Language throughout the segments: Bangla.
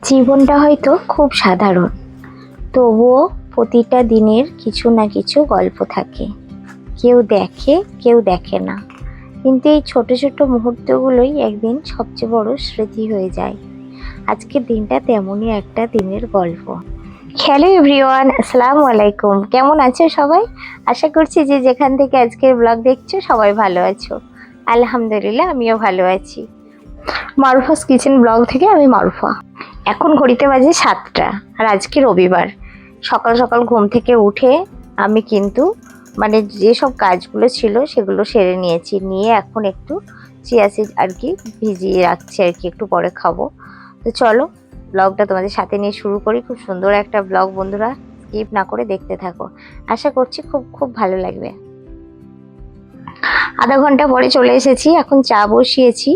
জীবনটা হয়তো খুব সাধারণ, তবুও প্রতিটা দিনের কিছু না কিছু গল্প থাকে। কেউ দেখে, কেউ দেখে না, কিন্তু এই ছোট ছোট মুহূর্তগুলোই একদিন সবচেয়ে বড় স্মৃতি হয়ে যায়। আজকের দিনটা তেমনই একটা দিনের গল্প। হ্যালো এভরিওয়ান, আসসালামু আলাইকুম। কেমন আছো সবাই? আশা করছি যে যেখান থেকে আজকের ব্লগ দেখছো সবাই ভালো আছো। আলহামদুলিল্লাহ, আমিও ভালো আছি। মারুফাস কিচেন ব্লগ থেকে আমি মারুফা। এখন ঘড়িতে বাজে 7টা, আর আজকে রবিবার। সকাল সকাল ঘুম থেকে উঠে আমি কিন্তু যেসব কাজগুলো ছিল সেগুলো সেরে নিয়েছি। নিয়ে এখন একটু চিয়া সিড আর কি ভিজিয়ে রাখছি আর কি, একটু পরে খাবো। তো চলো ব্লগটা তোমাদের সাথে নিয়ে শুরু করি। খুব সুন্দর একটা ব্লগ বন্ধুরা, স্কিপ না করে দেখতে থাকো। আশা করছি খুব খুব ভালো লাগবে। আধা ঘন্টা পরে চলে এসেছি, এখন চা বসিয়েছি।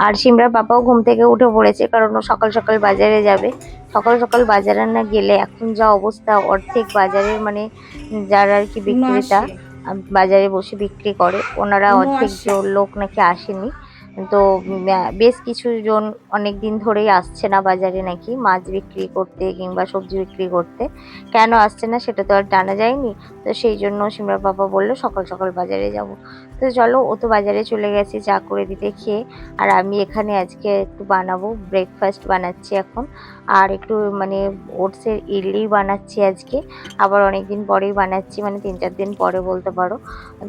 আর সিমরার পাপাও ঘুম থেকে উঠে পড়েছে, কারণ ও সকাল সকাল বাজারে যাবে। সকাল সকাল বাজারে না গেলে এখন যা অবস্থা, অর্ধেক বাজারের যারা আর কি বিক্রেতা বাজারে বসে বিক্রি করে, ওনারা অর্ধেক লোক নাকি আসেনি। তো বেশ কিছু জন অনেক দিন ধরেই আসছে না বাজারে, নাকি মাছ বিক্রি করতে কিংবা সবজি বিক্রি করতে। কেন আসছে না সেটা তো আর জানা যায়নি। তো সেই জন্য সিমরার পাপা বললো সকাল সকাল বাজারে যাব। তো চলো, ও তো বাজারে চলে গেছে চা করে দিতে খেয়ে। আর আমি এখানে আজকে একটু বানাবো, ব্রেকফাস্ট বানাচ্ছি এখন। আর একটু ওটসের ইডলি বানাচ্ছি আজকে। আবার অনেকদিন পরেই বানাচ্ছি, 3-4 দিন পরে বলতে পারো।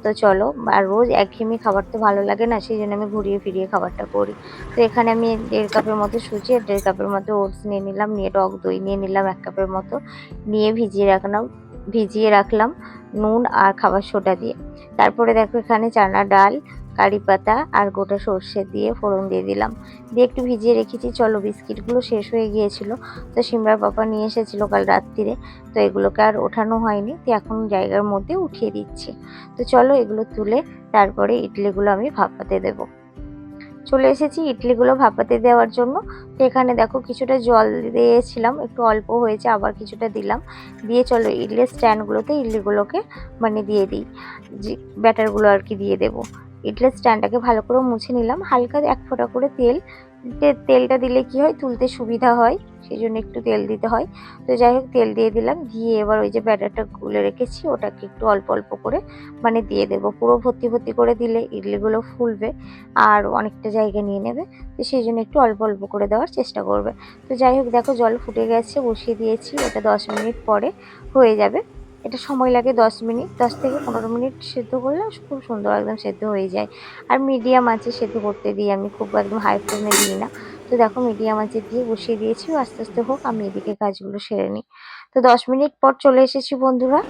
তো চলো, আর রোজ একঘেয়েমি খাবার তো ভালো লাগে না, সেই জন্য আমি ঘুরিয়ে ফিরিয়ে খাবারটা করি। তো এখানে আমি 1.5 কাপের মতো সুজি আর 1.5 কাপের মতো ওটস নিয়ে নিলাম, নিয়ে টক দই নিয়ে নিলাম 1 কাপের মতো, নিয়ে ভিজিয়ে রাখলাম নুন আর খাবার সোডা দিয়ে। তারপরে দেখো এখানে চানা ডাল, কারি পাতা আর গোটা সর্ষে দিয়ে ফোড়ন দিয়ে দিলাম, দিয়ে একটু ভিজিয়ে রেখেছি। চলো, বিস্কিটগুলো শেষ হয়ে গিয়েছিল, তো সিমরার পাপা নিয়ে এসেছিলো কাল রাত্রিরে। তো এগুলোকে আর ওঠানো হয়নি, তো এখন জায়গার মধ্যে উঠিয়ে দিচ্ছি। তো চলো, এগুলো তুলে তারপরে ইডলিগুলো আমি ভাপাতে দেবো। চলে এসেছি ইডলিগুলো ভাপাতে দেওয়ার জন্য। তো এখানে দেখো কিছুটা জল দিয়েছিলাম, একটু অল্প হয়েছে, আবার কিছুটা দিলাম। দিয়ে চলো ইডলির স্ট্যান্ডগুলোতে ইডলিগুলোকে দিয়ে দিই, যে ব্যাটারগুলো আর কি দিয়ে দেবো। ইডলির স্ট্যান্ডটাকে ভালো করে মুছে নিলাম, হালকা 1 ফোঁটা করে তেলটা দিলে কি হয়, তুলতে সুবিধা হয়, সেই জন্য একটু তেল দিতে হয়। তো যাই হোক, তেল দিয়ে দিলাম, দিয়ে এবার ওই যে ব্যাটারটা গুলে রেখেছি ওটাকে একটু অল্প অল্প করে দিয়ে দেবো। পুরো ভর্তি ভর্তি করে দিলে ইডলিগুলো ফুলবে আর অনেকটা জায়গা নিয়ে নেবে। তো সেই জন্য একটু অল্প অল্প করে দেওয়ার চেষ্টা করবে। তো যাই হোক, দেখো জল ফুটে গেছে, বসিয়ে দিয়েছি। এটা 10 মিনিট পরে হয়ে যাবে। এটা সময় লাগে 10 মিনিট, 10 থেকে 15 মিনিট সেদ্ধ করলে খুব সুন্দর একদম সেদ্ধ হয়ে যায়। আর মিডিয়াম আঁচে সেদ্ধ করতে দিই আমি, খুব একদম হাই ফ্লেমে দিই না। তো দেখো মিডিয়াম আঁচে দিয়ে বসিয়ে দিয়েছি, আস্তে আস্তে হোক, আমি এদিকে কাজগুলো সেরে নিই। তো 10 মিনিট পর চলে এসেছি বন্ধুরা।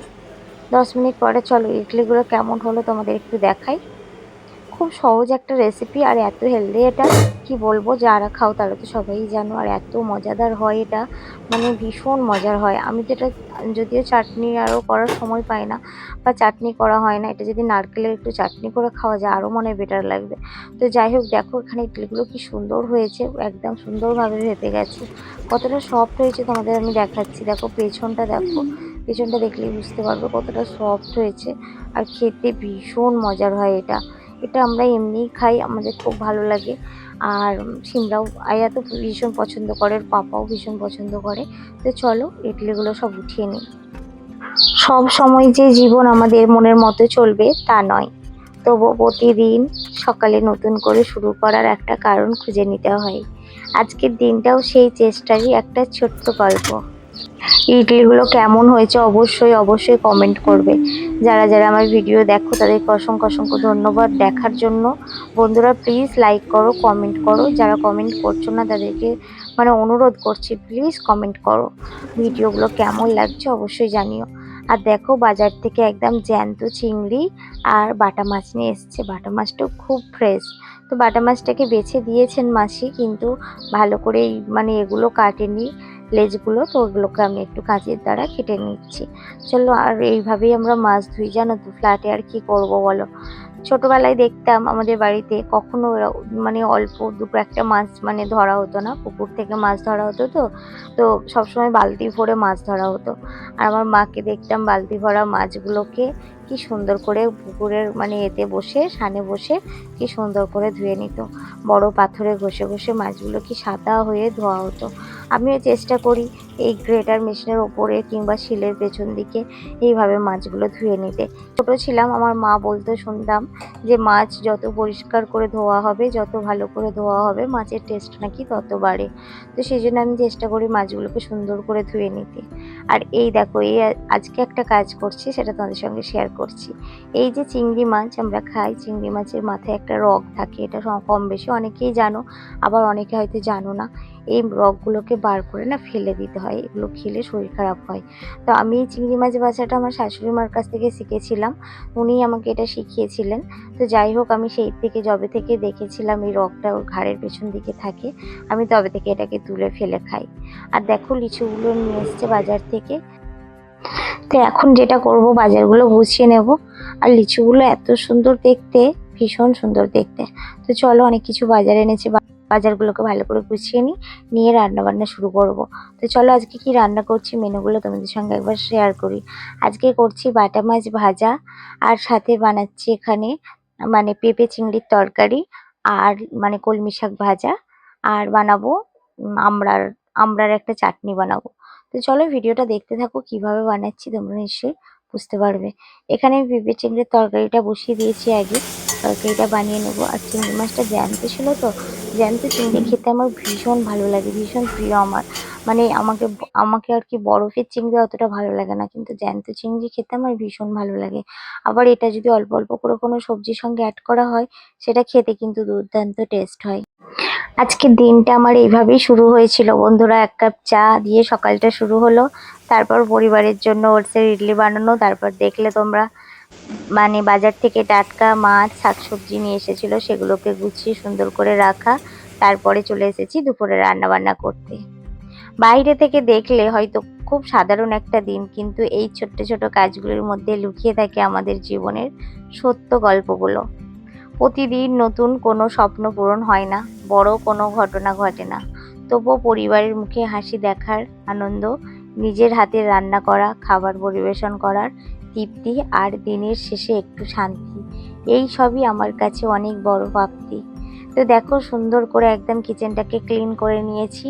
10 মিনিট পরে চলো ইডলিগুলো কেমন হলো তোমাদের একটু দেখাই। খুব সহজ একটা রেসিপি, আর এত হেলদি এটা, কি বলবো, যারা খাও তারা তো সবাই জানো। আর এত মজাদার হয় এটা, ভীষণ মজার হয়। আমি তো এটা, যদিও চাটনি আরও করার সময় পাই না বা চাটনি করা হয় না, এটা যদি নারকেলের একটু চাটনি করে খাওয়া যায় আরও মনে হয় বেটার লাগবে। তো যাই হোক, দেখো এখানে ইডলিগুলো কি সুন্দর হয়েছে, একদম সুন্দরভাবে ভেপে গেছে। কতটা সফট হয়েছে তোমাদের আমি দেখাচ্ছি। দেখো পেছনটা, দেখো পেছনটা দেখলেই বুঝতে পারবে কতটা সফট হয়েছে। আর খেতে ভীষণ মজার হয় এটা। এটা আমরা এমনিই খাই, আমাদের খুব ভালো লাগে। আর সিমরাও, আয়া তো ভীষণ পছন্দ করে, পাপাও ভীষণ পছন্দ করে। তো চলো ইডলিগুলো সব উঠিয়ে নিই। সব সময় যে জীবন আমাদের মনের মতো চলবে তা নয়, তবুও প্রতিদিন সকালে নতুন করে শুরু করার একটা কারণ খুঁজে নিতে হয়। আজকের দিনটাও সেই চেষ্টারই একটা ছোট্ট গল্প। ইডলিগুলো কেমন হয়েছে অবশ্যই অবশ্যই কমেন্ট করবে। যারা যারা আমার ভিডিও দেখো তাদেরকে অসংখ্য অসংখ্য ধন্যবাদ দেখার জন্য। বন্ধুরা প্লিজ লাইক করো, কমেন্ট করো। যারা কমেন্ট করছো না তাদেরকে অনুরোধ করছি, প্লিজ কমেন্ট করো। ভিডিওগুলো কেমন লাগছে অবশ্যই জানিও। আর দেখো বাজার থেকে একদম জ্যান্ত চিংড়ি আর বাটা মাছ নিয়ে এসছে। বাটা মাছটাও খুব ফ্রেশ। তো বাটা মাছটাকে বেছে দিয়েছেন মাসি, কিন্তু ভালো করে এগুলো কাটেনি, লেজগুলো। তো ওগুলোকে আমি একটু কাঁচের দ্বারা কেটে নিচ্ছি। চলো, আর এইভাবেই আমরা মাছ ধুই, জানো তো, ফ্ল্যাটে আর কি করব বলো। ছোটবেলায় দেখতাম আমাদের বাড়িতে কখনো অল্প দুটো একটা মাছ ধরা হতো না, পুকুর থেকে মাছ ধরা হতো। তো সবসময় বালতি ভরে মাছ ধরা হতো। আর আমার মাকে দেখতাম বালতি ভরা মাছগুলোকে কি সুন্দর করে পুকুরের মানে এতে বসে সানে বসে কি সুন্দর করে ধুয়ে নিত। বড় পাথরে ঘষে ঘষে মাছগুলো কি সাদা হয়ে ধোয়া হতো। আমিও চেষ্টা করি এই গ্রেটার মেশিনের ওপরে কিংবা শিলের পেছন দিকে এইভাবে মাছগুলো ধুয়ে নিতে। ছোট ছিলাম আমার মা বলতে শুনতাম যে মাছ যত পরিষ্কার করে ধোয়া হবে, যত ভালো করে ধোয়া হবে, মাছের টেস্ট নাকি তত বাড়ে। তো সেই জন্য আমি চেষ্টা করি মাছগুলোকে সুন্দর করে ধুয়ে নিতে। আর এই দেখো, এই আজকে একটা কাজ করছি, সেটা তোমাদের সঙ্গে শেয়ার করছি। এই যে চিংড়ি মাছ আমরা খাই, চিংড়ি মাছের মাথায় একটা রগ থাকে, এটা কম বেশি অনেকেই জানো, আবার অনেকে হয়তো জানো না। এই রগগুলোকে বার করে না ফেলে দিতে হয়, এগুলো খেলে শরীর খারাপ হয়। তো আমি এই চিংড়ি মাছ বাছাটা আমার শাশুড়ি মার কাছ থেকে শিখেছিলাম, উনিই আমাকে এটা শিখিয়েছিলেন। তো যাই হোক, আমি সেই থেকে যবে থেকে দেখেছিলাম এই রগটা ওর ঘাড়ের পেছন দিকে থাকে, আমি তবে থেকে এটাকে তুলে ফেলে খাই। আর দেখো লিচুগুলো নিয়ে এসছে বাজার থেকে। তো এখন যেটা করব, বাজারগুলো গুছিয়ে নেব। আর লিচুগুলো এত সুন্দর দেখতে, ভীষণ সুন্দর দেখতে। তো চলো, অনেক কিছু বাজার এনেছে, বাজারগুলোকে ভালো করে গুছিয়ে নিয়ে রান্না বান্না শুরু করব। তো চলো আজকে কি রান্না করছি মেনুগুলো তোমাদের সঙ্গে একবার শেয়ার করি। আজকে করছি বাটা মাছ ভাজা, আর সাথে বানাচ্ছি এখানে মানে পেঁপে চিংড়ির তরকারি, আর মানে কলমি শাক ভাজা, আর বানাবো আমড়ার আমড়ার একটা চাটনি বানাবো। তো চলো ভিডিওটা দেখতে থাকো, কিভাবে বানাচ্ছি তোমরা নিশ্চয়ই বুঝতে পারবে। এখানে আমি পেঁপে চিংড়ির তরকারিটা বসিয়ে দিয়েছি আগে, তরকারিটা বানিয়ে নেবো। আর চিংড়ি মাছটা জ্যান্ত ছিল তো, জ্যান্ত চিংড়ি খেতে আমার ভীষণ ভালো লাগে, ভীষণ প্রিয় আমার। মানে আমাকে আর কি বরফের চিংড়ি অতটা ভালো লাগে না, কিন্তু জ্যান্ত চিংড়ি খেতে আমার ভীষণ ভালো লাগে। আবার এটা যদি অল্প অল্প করে কোনো সবজির সঙ্গে অ্যাড করা হয়, সেটা খেতে কিন্তু দুর্দান্ত টেস্ট হয়। আজকের দিনটা আমার এইভাবেই শুরু হয়েছিল বন্ধুরা। 1 কাপ চা দিয়ে সকালটা শুরু হলো, তারপর পরিবারের জন্য ওটসের ইডলি বানানো, তারপর দেখলে তোমরা মানে বাজার থেকে টাটকা মাছ শাকসবজি নিয়ে এসেছিল, সেগুলোকে গুছিয়ে সুন্দর করে রাখা। তারপরে চলে এসেছি দুপুরে রান্না বান্না করতে। বাইরে থেকে দেখলে হয়তো খুব সাধারণ একটা দিন, কিন্তু এই ছোট্ট ছোট কাজগুলোর মধ্যে লুকিয়ে থাকে আমাদের জীবনের সত্য গল্পগুলো। প্রতিদিন নতুন কোনো স্বপ্ন পূরণ হয় না, বড় কোনো ঘটনা ঘটে না, তবুও পরিবারের মুখে হাসি দেখার আনন্দ, নিজের হাতে রান্না করা খাবার পরিবেশন করার তৃপ্তি, আর দিনের শেষে একটু শান্তি, এই সবই আমার কাছে অনেক বড় প্রাপ্তি। তো দেখো সুন্দর করে একদম কিচেনটাকে ক্লিন করে নিয়েছি,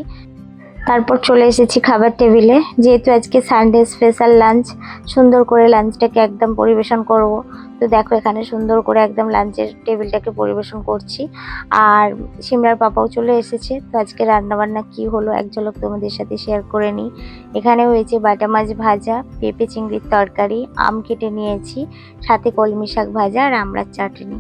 তারপর চলে এসেছি খাবার টেবিলে। যেহেতু আজকে সানডে স্পেশাল লাঞ্চ, সুন্দর করে লাঞ্চটাকে একদম পরিবেশন করব। তো দেখো এখানে সুন্দর করে একদম লাঞ্চের টেবিলটাকে পরিবেশন করছি। আর সিমরার পাপাও চলে এসেছে। তো আজকে রান্নাবান্না কি হলো এক ঝলক তোমাদের সাথে শেয়ার করে নিই। এখানে হয়েছে বাটা মাছ ভাজা, পেঁপে চিংড়ির তরকারি, আম কেটে নিয়েছি, সাথে কলমি শাক ভাজা আর আমড়ার চাটনি।